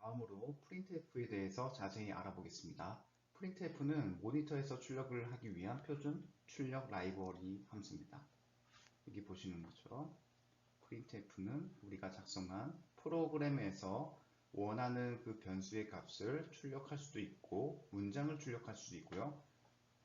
다음으로 프린트F에 대해서 자세히 알아보겠습니다. 프린트F는 모니터에서 출력을 하기 위한 표준 출력 라이브러리 함수입니다. 여기 보시는 것처럼 printf는 우리가 작성한 프로그램에서 원하는 그 변수의 값을 출력할 수도 있고 문장을 출력할 수도 있고요.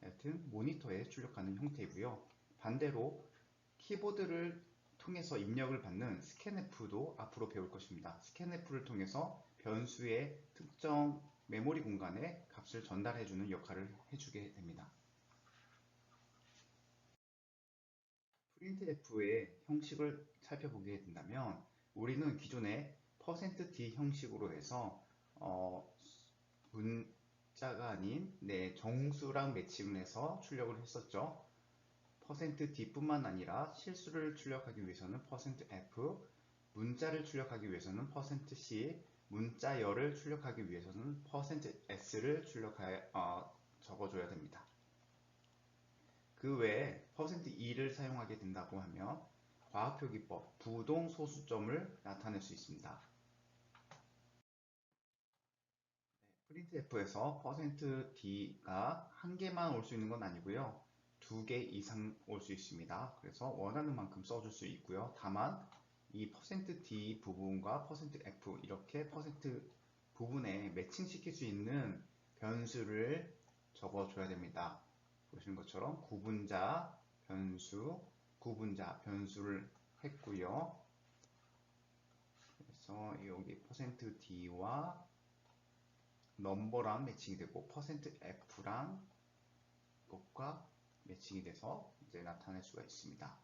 하여튼 모니터에 출력하는 형태이고요. 반대로 키보드를 통해서 입력을 받는 스캔F도 앞으로 배울 것입니다. 스캔F를 통해서 변수의 특정 메모리 공간에 값을 전달해주는 역할을 해주게 됩니다. printf의 형식을 살펴보게 된다면 우리는 기존에 %d 형식으로 해서 문자가 아닌 정수랑 매칭을 해서 출력을 했었죠. %d뿐만 아니라 실수를 출력하기 위해서는 %f, 문자를 출력하기 위해서는 %c, 문자열을 출력하기 위해서는 %s를 적어줘야 됩니다. 그 외에 %e를 사용하게 된다고 하면 과학표기법, 부동 소수점을 나타낼 수 있습니다. printf에서 %d가 한 개만 올 수 있는 건 아니고요. 두 개 이상 올 수 있습니다. 그래서 원하는 만큼 써줄 수 있고요. 다만 이 %d 부분과 %f 이렇게 부분에 매칭시킬 수 있는 변수를 적어줘야 됩니다. 보시는 것처럼 구분자, 변수, 구분자, 변수를 했고요. 그래서 여기 %d와 넘버랑 매칭이 되고 %f랑 것과 매칭이 돼서 이제 나타낼 수가 있습니다.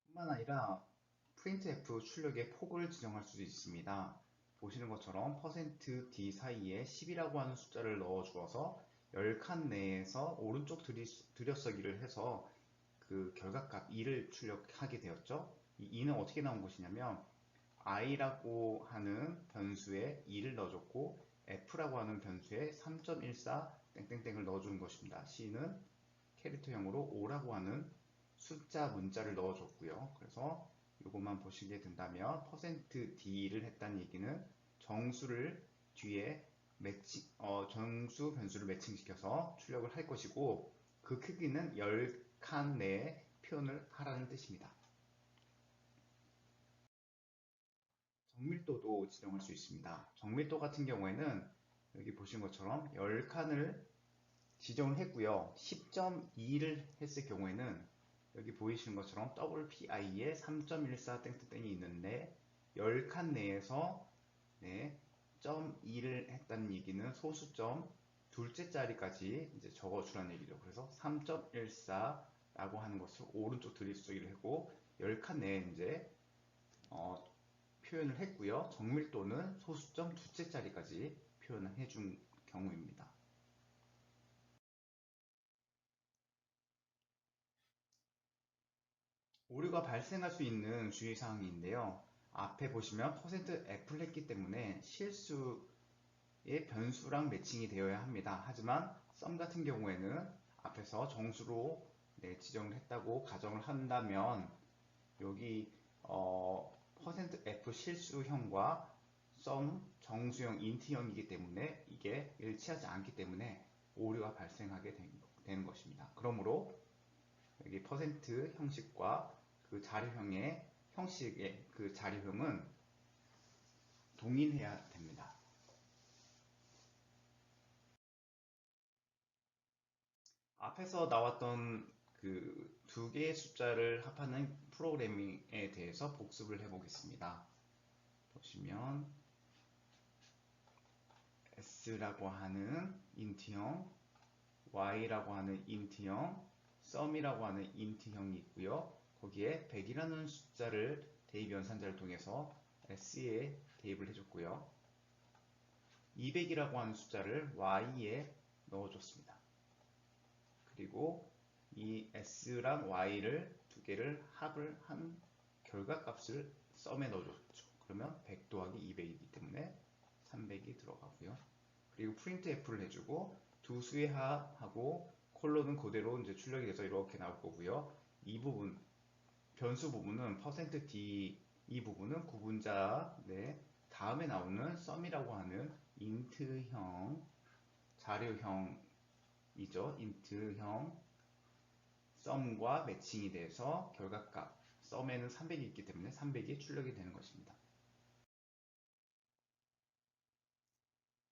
뿐만 아니라 printf 출력의 폭을 지정할 수도 있습니다. 보시는 것처럼 %d 사이에 10이라고 하는 숫자를 넣어 주어서 10칸 내에서 오른쪽 들여서기를 해서 그 결과값 2를 출력하게 되었죠. 이 2는 어떻게 나온 것이냐면 i라고 하는 변수에 2를 넣어줬고 f라고 하는 변수에 3.14 땡땡땡을 넣어준 것입니다. c는 캐릭터형으로 5라고 하는 숫자 문자를 넣어줬고요. 그래서 이것만 보시게 된다면 %d를 했다는 얘기는 정수를 뒤에 정수 변수를 매칭시켜서 출력을 할 것이고 그 크기는 10칸 내에 표현을 하라는 뜻입니다. 정밀도도 지정할 수 있습니다. 정밀도 같은 경우에는 여기 보신 것처럼 10칸을 지정을 했고요. 10.2를 했을 경우에는 여기 보이시는 것처럼 WPI에 3.14 땡땡땡이 있는데 10칸 내에서 0.2를 했다는 얘기는 소수점 둘째 자리까지 이제 적어주라는 얘기죠. 그래서 3.14라고 하는 것을 오른쪽 들이쓰기를 하고 10칸 내에 이제 표현을 했고요. 정밀도는 소수점 두째 자리까지 표현을 해준 경우입니다. 오류가 발생할 수 있는 주의사항인데요. 앞에 보시면 %f를 했기 때문에 실수의 변수랑 매칭이 되어야 합니다. 하지만 썸 같은 경우에는 앞에서 정수로 지정을 했다고 가정을 한다면 여기 %f 실수형과 썸 정수형 인트형이기 때문에 이게 일치하지 않기 때문에 오류가 발생하게 되는 것입니다. 그러므로 여기 퍼센트 형식과 그 자료형의 형식의 그 자료형은 동일해야 됩니다. 앞에서 나왔던 그 두 개의 숫자를 합하는 프로그래밍에 대해서 복습을 해보겠습니다. 보시면 s라고 하는 인트형, y라고 하는 인트형, sum이라고 하는 인트형이 있고요. 거기에 100이라는 숫자를 대입 연산자를 통해서 s에 대입을 해줬고요. 200이라고 하는 숫자를 y에 넣어줬습니다. 그리고 이 s랑 y를 두 개를 합을 한 결과값을 sum에 넣어줬죠. 그러면 100 더하기 200이기 때문에 300이 들어가고요. 그리고 printf를 해주고 두 수의 합하고 콜론은 그대로 이제 출력이 돼서 이렇게 나올 거고요. 이 부분 변수 부분은 %d 이 부분은 구분자 다음에 나오는 썸이라고 하는 인트형 자료형이죠. 인트형 썸과 매칭이 돼서 결과값 썸에는 300이 있기 때문에 300이 출력이 되는 것입니다.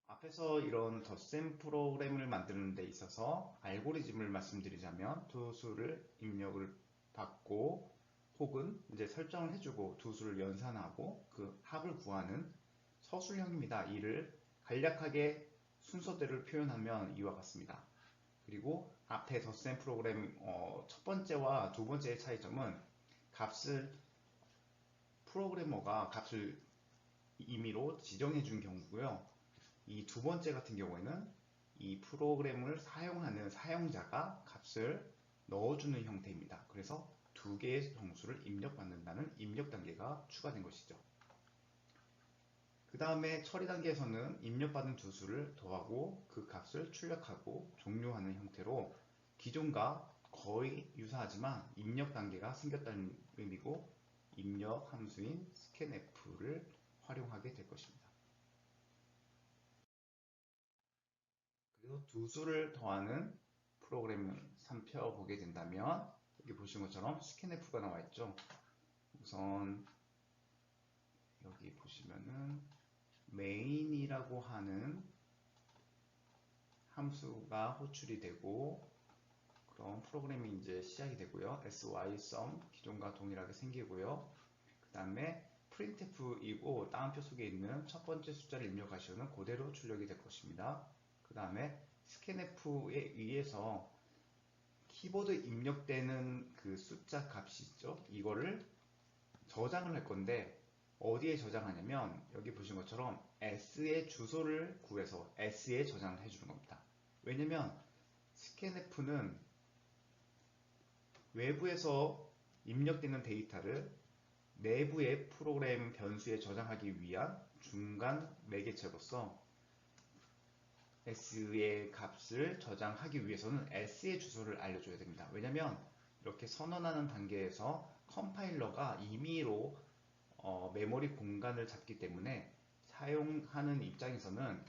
앞에서 이런 덧셈 프로그램을 만드는 데 있어서 알고리즘을 말씀드리자면 두 수를 입력을 받고 혹은 이제 설정을 해주고 두 수를 연산하고 그 합을 구하는 서술형입니다. 이를 간략하게 순서대로 표현하면 이와 같습니다. 그리고 앞에 덧셈 프로그램 첫 번째와 두 번째의 차이점은 프로그래머가 값을 임의로 지정해 준 경우고요. 이 두 번째 같은 경우에는 이 프로그램을 사용하는 사용자가 값을 넣어주는 형태입니다. 그래서 두 개의 정수를 입력받는다는 입력 단계가 추가된 것이죠. 그 다음에 처리 단계에서는 입력받은 두 수를 더하고 그 값을 출력하고 종료하는 형태로 기존과 거의 유사하지만 입력 단계가 생겼다는 의미고 입력 함수인 scanf를 활용하게 될 것입니다. 그리고 두 수를 더하는 프로그램을 살펴보게 된다면 여기 보시는 것처럼 scanf가 나와 있죠. 우선 여기 보시면은 main이라고 하는 함수가 호출이 되고 그럼 프로그램이 이제 시작이 되고요. SYSUM 기존과 동일하게 생기고요. 그 다음에 printf이고 다운표 속에 있는 첫 번째 숫자를 입력하시면 그대로 출력이 될 것입니다. 그 다음에 scanf에 의해서 키보드 입력되는 그 숫자 값이 있죠. 이거를 저장을 할 건데 어디에 저장하냐면 여기 보신 것처럼 S의 주소를 구해서 S에 저장을 해주는 겁니다. 왜냐면 scanf는 외부에서 입력되는 데이터를 내부의 프로그램 변수에 저장하기 위한 중간 매개체로서 S의 값을 저장하기 위해서는 S의 주소를 알려줘야 됩니다. 왜냐면 이렇게 선언하는 단계에서 컴파일러가 임의로 메모리 공간을 잡기 때문에 사용하는 입장에서는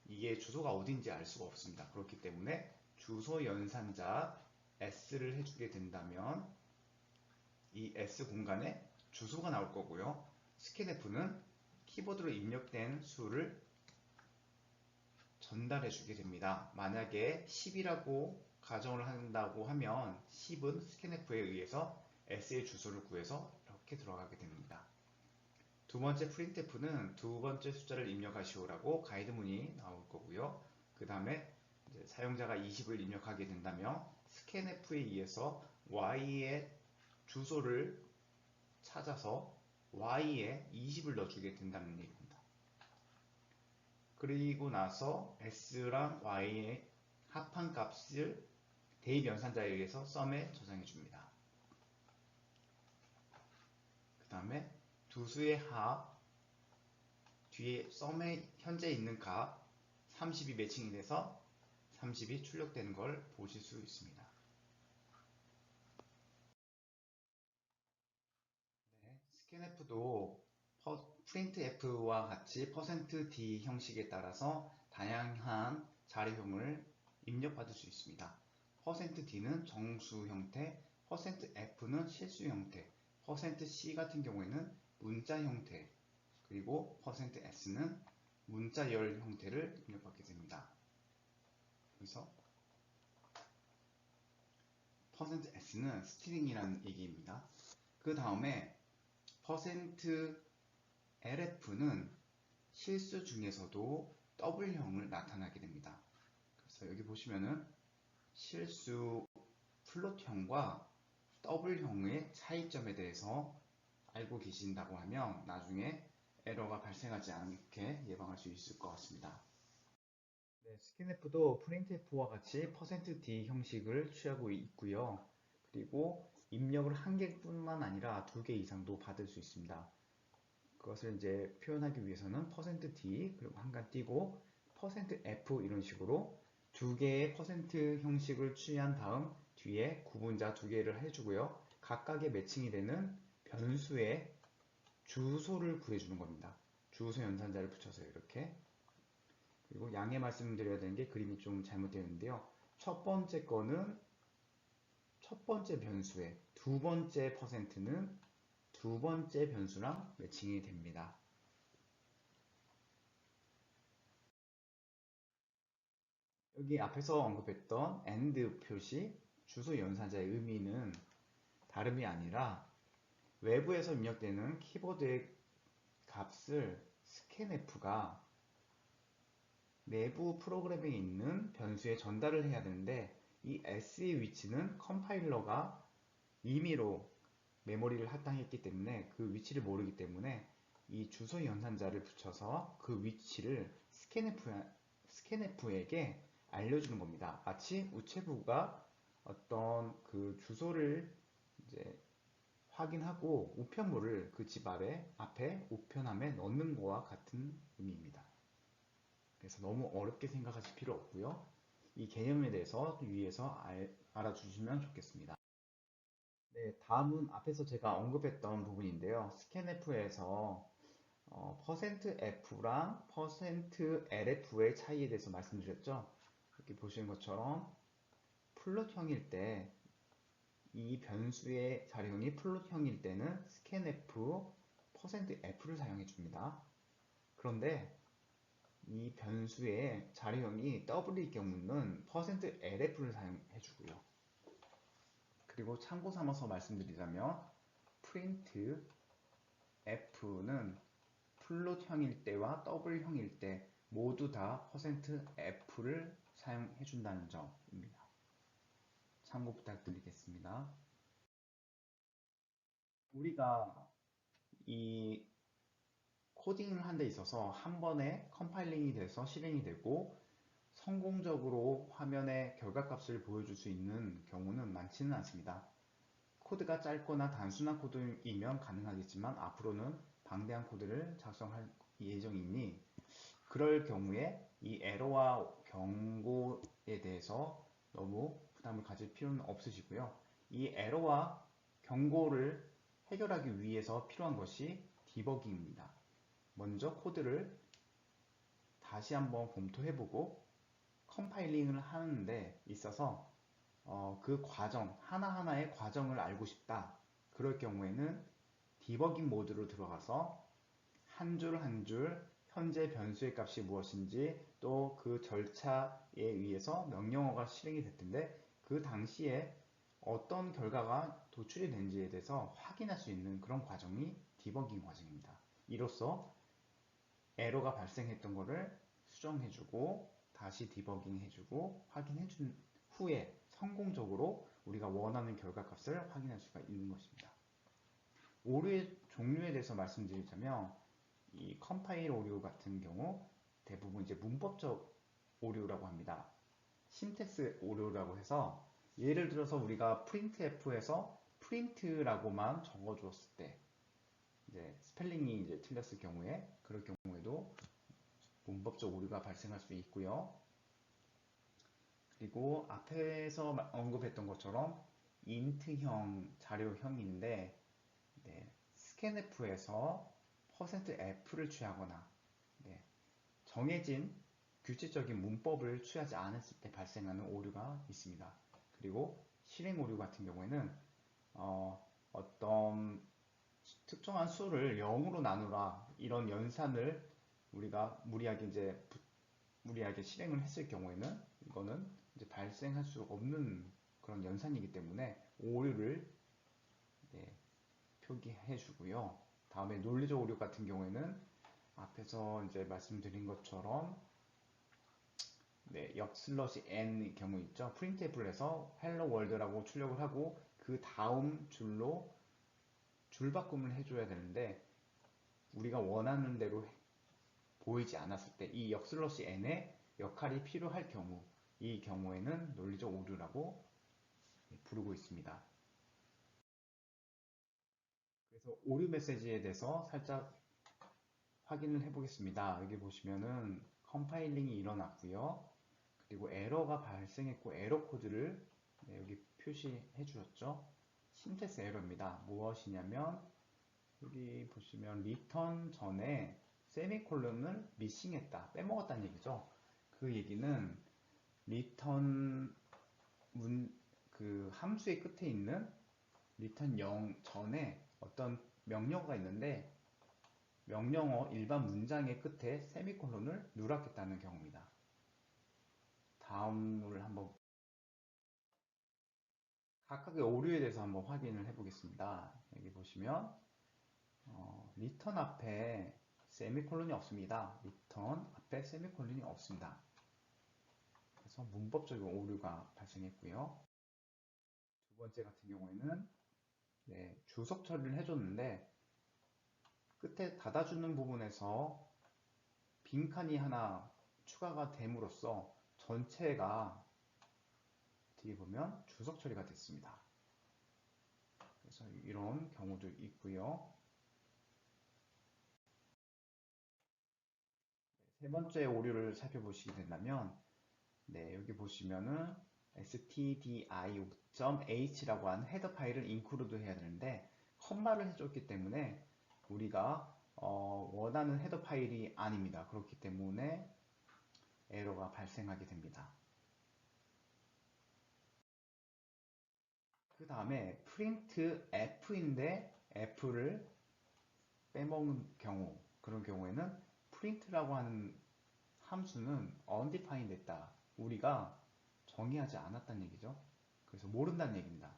이게 주소가 어딘지 알 수가 없습니다. 그렇기 때문에 주소 연산자 S를 해주게 된다면 이 S 공간에 주소가 나올 거고요. scanf는 키보드로 입력된 수를 전달해 주게 됩니다. 만약에 10이라고 가정을 한다고 하면 10은 scanf에 의해서 S의 주소를 구해서 이렇게 들어가게 됩니다. 두 번째 printf는 두 번째 숫자를 입력하시오라고 가이드문이 나올 거고요. 그 다음에 사용자가 20을 입력하게 된다면 scanf에 의해서 Y의 주소를 찾아서 Y에 20을 넣어주게 된다는 얘기입니다. 그리고 나서 S랑 Y의 합한 값을 대입 연산자에 의해서 썸에 저장해 줍니다. 그 다음에 두 수의 합 뒤에 썸에 현재 있는 값 30이 매칭이 돼서 30이 출력되는 걸 보실 수 있습니다. scanf도 printf와 같이 %d 형식에 따라서 다양한 자료형을 입력받을 수 있습니다. %d는 정수 형태, %f는 실수 형태, %c 같은 경우에는 문자 형태, 그리고 %s는 문자열 형태를 입력받게 됩니다. 그래서 %s는 스트링이라는 얘기입니다. 그 다음에 %lf는 실수 중에서도 더블형을 나타나게 됩니다. 그래서 여기 보시면은 실수 플롯형과 더블형의 차이점에 대해서 알고 계신다고 하면 나중에 에러가 발생하지 않게 예방할 수 있을 것 같습니다. 네, scanf도 printf와 같이 %d 형식을 취하고 있고요. 그리고 입력을 한 개뿐만 아니라 두 개 이상도 받을 수 있습니다. 그것을 이제 표현하기 위해서는 %d 그리고 한 칸 띄고 %f 이런 식으로 두 개의 % 형식을 취한 다음 뒤에 구분자 두 개를 해주고요. 각각의 매칭이 되는 변수의 주소를 구해주는 겁니다. 주소 연산자를 붙여서 이렇게. 그리고 양해 말씀드려야 되는 게 그림이 좀 잘못되어 있는데요. 첫 번째 거는 첫 번째 변수에, 두 번째 퍼센트는 두 번째 변수랑 매칭이 됩니다. 여기 앞에서 언급했던 AND 표시, 주소 연산자의 의미는 다름이 아니라 외부에서 입력되는 키보드의 값을 scanf가 내부 프로그램에 있는 변수에 전달을 해야 되는데 이 S의 위치는 컴파일러가 임의로 메모리를 할당했기 때문에 그 위치를 모르기 때문에 이 주소 연산자를 붙여서 그 위치를 scanf에게 알려주는 겁니다. 마치 우체부가 어떤 그 주소를 이제 확인하고 우편물을 그 집 앞에 우편함에 넣는 거와 같은 의미입니다. 그래서 너무 어렵게 생각하실 필요 없고요. 이 개념에 대해서 위에서 알아주시면 좋겠습니다. 네, 다음은 앞에서 제가 언급했던 부분인데요. scanf에서 %f랑 %lf의 차이에 대해서 말씀드렸죠. 이렇게 보시는 것처럼 플롯형일 때 이 변수의 자료형이 플롯형일 때는 scanf %f를 사용해 줍니다. 그런데 이 변수의 자료형이 W일 경우는 %lf를 사용해 주고요. 그리고 참고 삼아서 말씀드리자면 printf는 플롯형일 때와 W형일 때 모두 다 %f를 사용해 준다는 점입니다. 참고 부탁드리겠습니다. 우리가 이 코딩을 한 데 있어서 한 번에 컴파일링이 돼서 실행이 되고 성공적으로 화면에 결과값을 보여줄 수 있는 경우는 많지는 않습니다. 코드가 짧거나 단순한 코드이면 가능하겠지만 앞으로는 방대한 코드를 작성할 예정이니 그럴 경우에 이 에러와 경고에 대해서 너무 부담을 가질 필요는 없으시고요. 이 에러와 경고를 해결하기 위해서 필요한 것이 디버깅입니다. 먼저 코드를 다시 한번 검토해보고 컴파일링을 하는데 있어서 그 과정, 하나하나의 과정을 알고 싶다. 그럴 경우에는 디버깅 모드로 들어가서 한 줄 한 줄 현재 변수의 값이 무엇인지 또 그 절차에 의해서 명령어가 실행이 될 텐데 그 당시에 어떤 결과가 도출이 된지에 대해서 확인할 수 있는 그런 과정이 디버깅 과정입니다. 이로써 에러가 발생했던 것을 수정해주고 다시 디버깅 해주고 확인해준 후에 성공적으로 우리가 원하는 결과값을 확인할 수가 있는 것입니다. 오류의 종류에 대해서 말씀드리자면 이 컴파일 오류 같은 경우 대부분 이제 문법적 오류라고 합니다. 신텍스 오류라고 해서 예를 들어서 우리가 printf에서 print라고만 적어주었을 때 이제 스펠링이 이제 틀렸을 경우에 그럴 경우에도 문법적 오류가 발생할 수 있고요. 그리고 앞에서 언급했던 것처럼 int형 자료형인데 네, scanf에서 %f를 취하거나 네, 정해진 규칙적인 문법을 취하지 않았을 때 발생하는 오류가 있습니다. 그리고 실행 오류 같은 경우에는 어떤 특정한 수를 0으로 나누라 이런 연산을 우리가 무리하게 실행을 했을 경우에는 이거는 이제 발생할 수 없는 그런 연산이기 때문에 오류를 네, 표기해 주고요. 다음에 논리적 오류 같은 경우에는 앞에서 이제 말씀드린 것처럼 네, n 경우 있죠. printf를 해서 hello world라고 출력을 하고 그 다음 줄로 줄바꿈을 해줘야 되는데 우리가 원하는 대로 보이지 않았을 때 이 n의 역할이 필요할 경우 이 경우에는 논리적 오류라고 부르고 있습니다. 그래서 오류 메시지에 대해서 살짝 확인을 해보겠습니다. 여기 보시면은 컴파일링이 일어났고요. 그리고 에러가 발생했고 에러 코드를 네, 여기 표시해 주셨죠. 신테스 에러입니다. 무엇이냐면 여기 보시면 리턴 전에 세미콜론을 미싱했다, 빼먹었다는 얘기죠. 그 얘기는 리턴 그 함수의 끝에 있는 리턴 0 전에 어떤 명령어가 있는데 명령어 일반 문장의 끝에 세미콜론을 누락했다는 경우입니다. 다음을 한번 각각의 오류에 대해서 한번 확인을 해 보겠습니다. 여기 보시면 리턴 앞에 세미콜론이 없습니다. 리턴 앞에 세미콜론이 없습니다. 그래서 문법적인 오류가 발생했고요. 두 번째 같은 경우에는 주석 처리를 해줬는데 끝에 닫아주는 부분에서 빈칸이 하나 추가가 됨으로써 전체가 어떻게 보면 주석 처리가 됐습니다. 그래서 이런 경우도 있고요. 세 번째 오류를 살펴보시게 된다면 여기 보시면은 stdio.h라고 하는 헤더 파일을 인크루드 해야 되는데 컴마를 해줬기 때문에 우리가 원하는 헤더 파일이 아닙니다. 그렇기 때문에 에러가 발생하게 됩니다. 그 다음에 print f인데 f를 빼먹은 경우, 그런 경우에는 print라고 하는 함수는 undefined 됐다. 우리가 정의하지 않았다는 얘기죠. 그래서 모른다는 얘기입니다.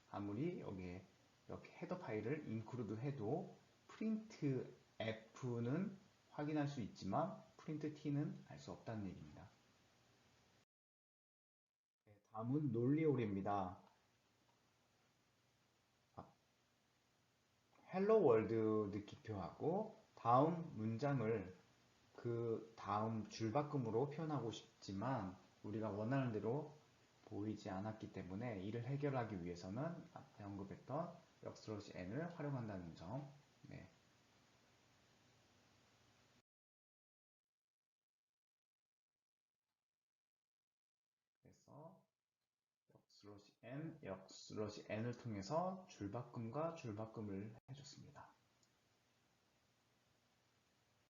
아무리 여기에 이렇게 헤더 파일을 include 해도 print f는 확인할 수 있지만 print t는 알 수 없다는 얘기입니다. 다음은 논리오류입니다. 헬로 월드 느낌표하고 다음 문장을 그 다음 줄바꿈으로 표현하고 싶지만 우리가 원하는 대로 보이지 않았기 때문에 이를 해결하기 위해서는 앞에 언급했던 역슬러시 n을 활용한다는 점. 그래서 역슬러시 n을 통해서 줄바꿈과 줄바꿈을 해줬습니다.